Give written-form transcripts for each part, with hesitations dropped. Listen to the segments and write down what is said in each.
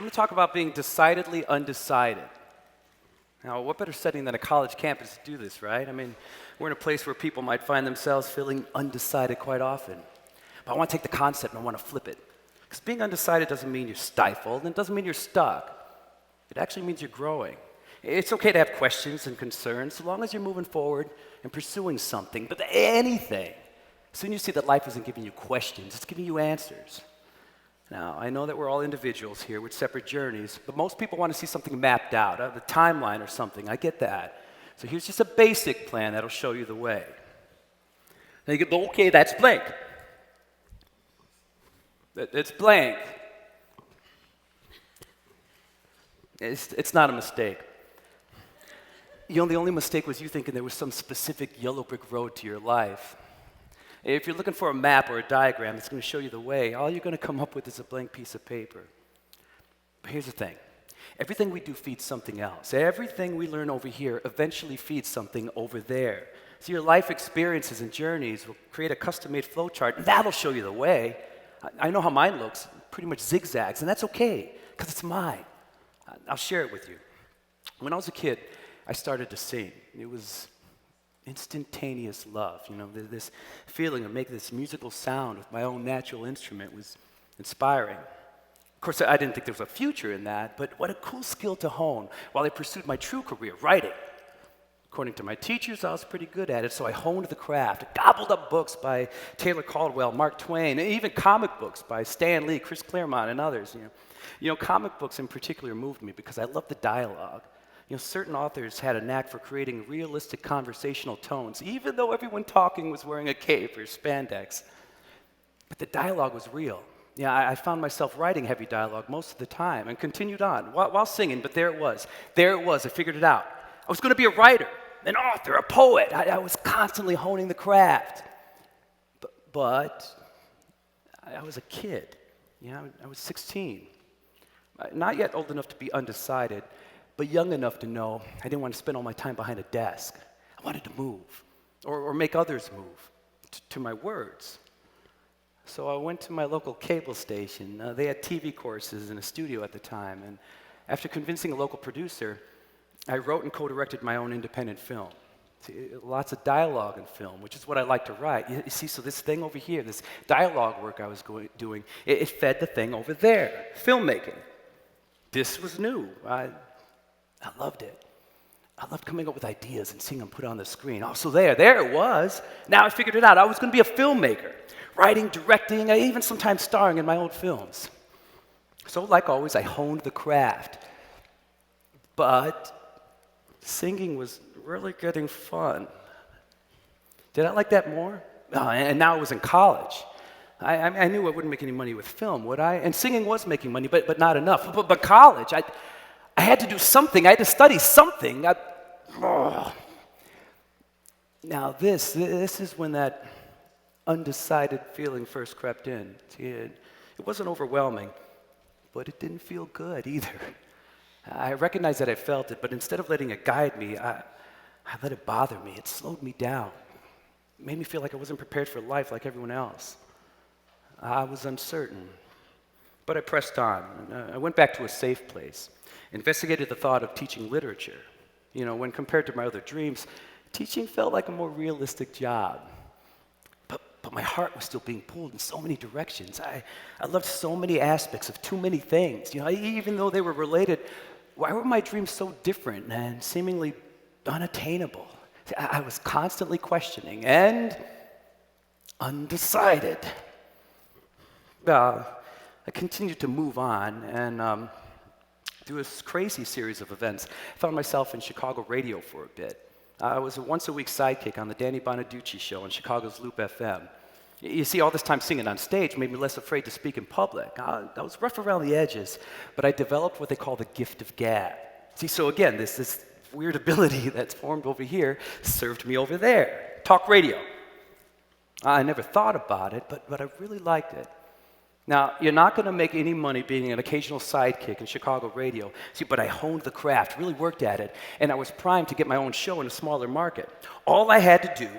going to talk about being decidedly undecided. Now, what better setting than a college campus to do this, right? I mean, we're in a place where people might find themselves feeling undecided quite often. But I want to take the concept and I want to flip it. Because being undecided doesn't mean you're stifled, and it doesn't mean you're stuck. It actually means you're growing. It's okay to have questions and concerns, so long as you're moving forward and pursuing something, but anything. Soon you see that life isn't giving you questions, it's giving you answers. Now, I know that we're all individuals here with separate journeys, but most people want to see something mapped out, the timeline or something. I get that. So here's just a basic plan that'll show you the way. Now you go, okay, that's blank. It's blank. It's not a mistake. The only mistake was you thinking there was some specific yellow brick road to your life. If you're looking for a map or a diagram that's going to show you the way, all you're going to come up with is a blank piece of paper. But here's the thing. Everything we do feeds something else. Everything we learn over here eventually feeds something over there. So your life experiences and journeys will create a custom-made flowchart, and that'll show you the way. I know how mine looks, pretty much zigzags, and that's okay, because it's mine. I'll share it with you. When I was a kid, I started to sing. It was instantaneous love. This feeling of making this musical sound with my own natural instrument was inspiring. Of course, I didn't think there was a future in that, but what a cool skill to hone while I pursued my true career, writing. According to my teachers, I was pretty good at it, so I honed the craft, gobbled up books by Taylor Caldwell, Mark Twain, and even comic books by Stan Lee, Chris Claremont, and others. Comic books in particular moved me because I loved the dialogue. Certain authors had a knack for creating realistic conversational tones, even though everyone talking was wearing a cape or spandex. But the dialogue was real. I found myself writing heavy dialogue most of the time and continued on while singing, but there it was. I figured it out. I was going to be a writer, an author, a poet. I was constantly honing the craft. But I was a kid. I was 16. Not yet old enough to be undecided, but young enough to know I didn't want to spend all my time behind a desk. I wanted to move, or make others move, to my words. So I went to my local cable station. They had TV courses in a studio at the time, and after convincing a local producer, I wrote and co-directed my own independent film. See, lots of dialogue in film, which is what I like to write. You see, so this thing over here, this dialogue work I was doing, it fed the thing over there, filmmaking. This was new. I loved it. I loved coming up with ideas and seeing them put on the screen. Oh, so there it was. Now I figured it out. I was going to be a filmmaker, writing, directing, even sometimes starring in my own films. So like always, I honed the craft. But singing was really getting fun. Did I like that more? And now I was in college. I knew I wouldn't make any money with film, would I? And singing was making money, but not enough. But college, I had to do something. I had to study something. Now this is when that undecided feeling first crept in. It wasn't overwhelming, but it didn't feel good either. I recognized that I felt it, but instead of letting it guide me, I let it bother me. It slowed me down. It made me feel like I wasn't prepared for life like everyone else. I was uncertain, but I pressed on. I went back to a safe place, investigated the thought of teaching literature. When compared to my other dreams, teaching felt like a more realistic job. But my heart was still being pulled in so many directions. I loved so many aspects of too many things. Even though they were related, why were my dreams so different and seemingly unattainable? I was constantly questioning and undecided. I continued to move on, and through this crazy series of events, I found myself in Chicago radio for a bit. I was a once-a-week sidekick on the Danny Bonaduce show on Chicago's WLUP FM. You see, all this time singing on stage made me less afraid to speak in public. I was rough around the edges, but I developed what they call the gift of gab. See, so again, this weird ability that's formed over here served me over there. Talk radio. I never thought about it, but I really liked it. Now, you're not going to make any money being an occasional sidekick in Chicago radio. See, but I honed the craft, really worked at it, and I was primed to get my own show in a smaller market. All I had to do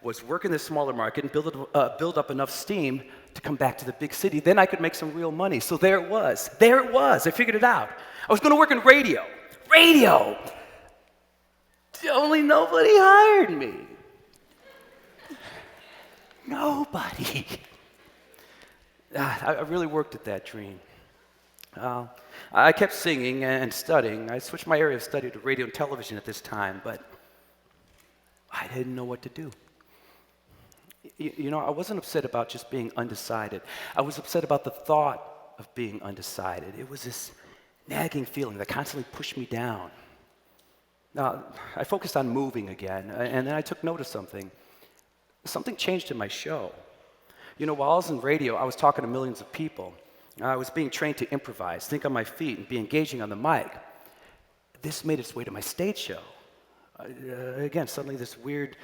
was work in this smaller market and build up enough steam to come back to the big city. Then I could make some real money. So there it was. There it was. I figured it out. I was going to work in radio. Radio! Only nobody hired me. Nobody. I really worked at that dream. I kept singing and studying. I switched my area of study to radio and television at this time, but I didn't know what to do. You know, I wasn't upset about just being undecided. I was upset about the thought of being undecided. It was this nagging feeling that constantly pushed me down. Now, I focused on moving again, and then I took note of something. Something changed in my show. You know, while I was in radio, I was talking to millions of people. I was being trained to improvise, think on my feet, and be engaging on the mic. This made its way to my stage show. Again, suddenly this weird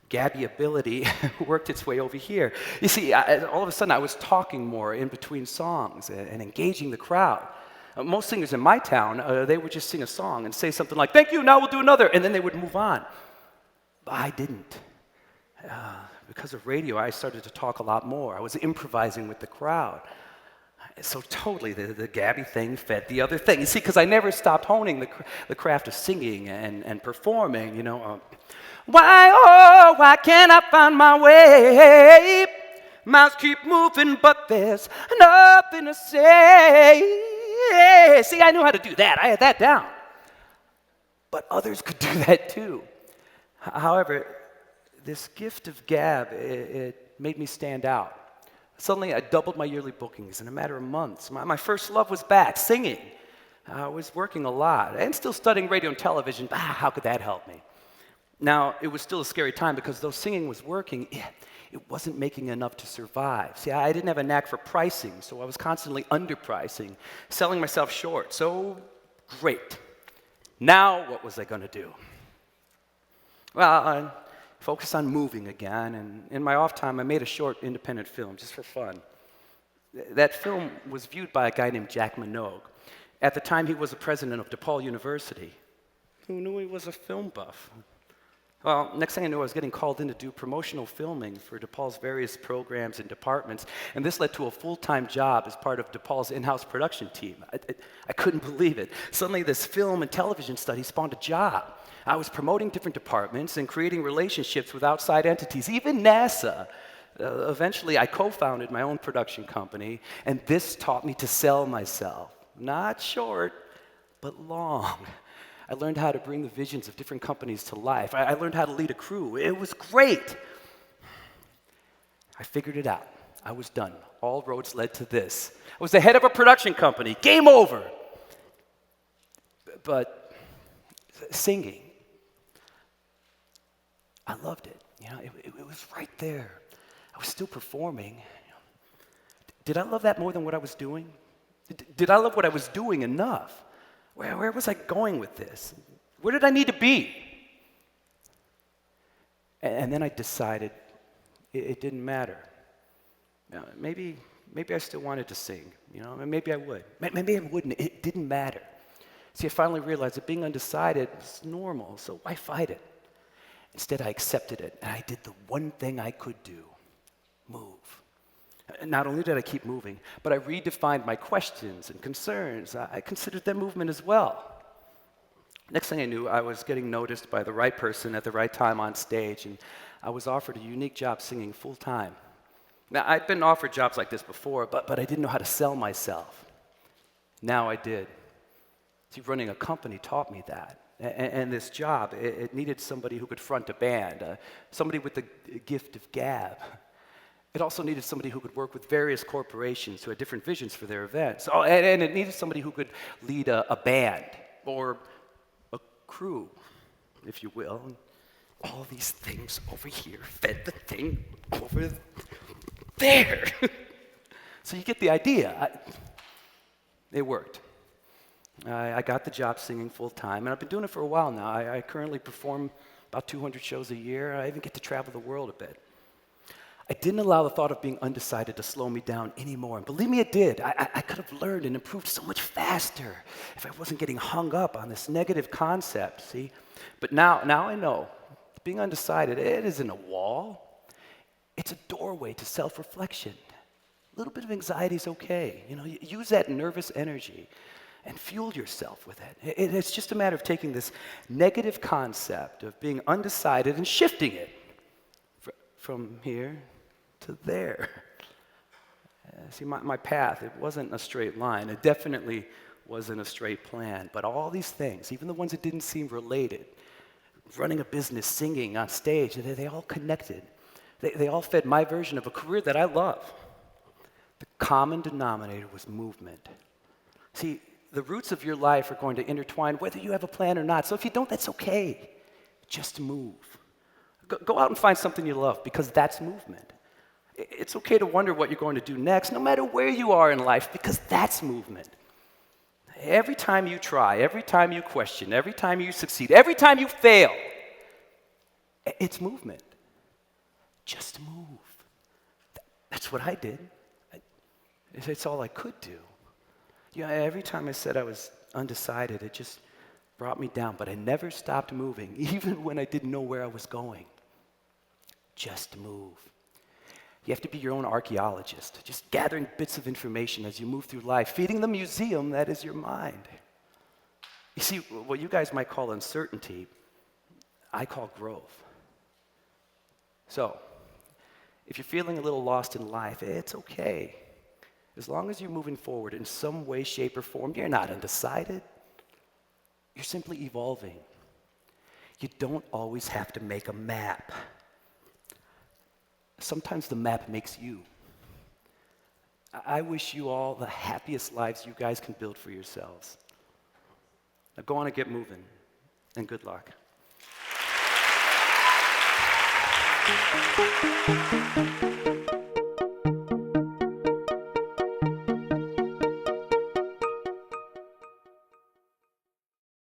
Gabby ability worked its way over here. You see, all of a sudden I was talking more in between songs and engaging the crowd. Most singers in my town, they would just sing a song and say something like, "Thank you, now we'll do another," and then they would move on. But I didn't. Because of radio, I started to talk a lot more. I was improvising with the crowd. So totally, the Gabby thing fed the other thing. You see, because I never stopped honing the craft of singing and performing, you know. Why, oh, why can't I find my way? Mouths keep moving, but there's nothing to say. See, I knew how to do that. I had that down. But others could do that too. However, this gift of gab, it made me stand out. Suddenly, I doubled my yearly bookings in a matter of months. My first love was back, singing. I was working a lot and still studying radio and television. How could that help me? Now, it was still a scary time because though singing was working, it wasn't making enough to survive. See, I didn't have a knack for pricing, so I was constantly underpricing, selling myself short. So, great. Now, what was I going to do? Well, I focused on moving again, and in my off time, I made a short independent film just for fun. That film was viewed by a guy named Jack Minogue. At the time, he was the president of DePaul University. Who knew he was a film buff? Well, next thing I knew, I was getting called in to do promotional filming for DePaul's various programs and departments, and this led to a full-time job as part of DePaul's in-house production team. I couldn't believe it. Suddenly, this film and television study spawned a job. I was promoting different departments and creating relationships with outside entities, even NASA. Eventually, I co-founded my own production company, and this taught me to sell myself. Not short, but long. I learned how to bring the visions of different companies to life. I learned how to lead a crew. It was great. I figured it out. I was done. All roads led to this. I was the head of a production company. Game over. But singing, I loved it. You know, it was right there. I was still performing. Did I love that more than what I was doing? Did I love what I was doing enough? Where was I going with this? Where did I need to be? And then I decided it didn't matter. Maybe I still wanted to sing. You know, maybe I would. Maybe I wouldn't. It didn't matter. See, I finally realized that being undecided was normal, so why fight it? Instead, I accepted it, and I did the one thing I could do, move. Not only did I keep moving, but I redefined my questions and concerns. I considered them movement as well. Next thing I knew, I was getting noticed by the right person at the right time on stage, and I was offered a unique job singing full time. Now, I'd been offered jobs like this before, but I didn't know how to sell myself. Now I did. See, running a company taught me that. And this job, it needed somebody who could front a band, somebody with the gift of gab. It also needed somebody who could work with various corporations who had different visions for their events. Oh, and it needed somebody who could lead a band or a crew, if you will. And all these things over here fed the thing over there. So you get the idea. It worked. I got the job singing full time, and I've been doing it for a while now. I currently perform about 200 shows a year. I even get to travel the world a bit. I didn't allow the thought of being undecided to slow me down anymore. And believe me, it did. I could have learned and improved so much faster if I wasn't getting hung up on this negative concept, see? But now I know Being undecided, it isn't a wall. It's a doorway to self-reflection. A little bit of anxiety is okay. Use that nervous energy and fuel yourself with it. It's just a matter of taking this negative concept of being undecided and shifting it from here to there. See, my path, it wasn't a straight line. It definitely wasn't a straight plan. But all these things, even the ones that didn't seem related, running a business, singing on stage, they all connected. They all fed my version of a career that I love. The common denominator was movement. See, the roots of your life are going to intertwine whether you have a plan or not. So if you don't, that's okay. Just move. Go out and find something you love, because that's movement. It's okay to wonder what you're going to do next, no matter where you are in life, because that's movement. Every time you try, every time you question, every time you succeed, every time you fail, it's movement. Just move. That's what I did. It's all I could do. Every time I said I was undecided, it just brought me down, but I never stopped moving, even when I didn't know where I was going. Just move. You have to be your own archaeologist, just gathering bits of information as you move through life, feeding the museum that is your mind. You see, what you guys might call uncertainty, I call growth. So, if you're feeling a little lost in life, it's okay. As long as you're moving forward in some way, shape, or form, you're not undecided. You're simply evolving. You don't always have to make a map. Sometimes the map makes you. I wish you all the happiest lives you guys can build for yourselves. Now go on and get moving, and good luck.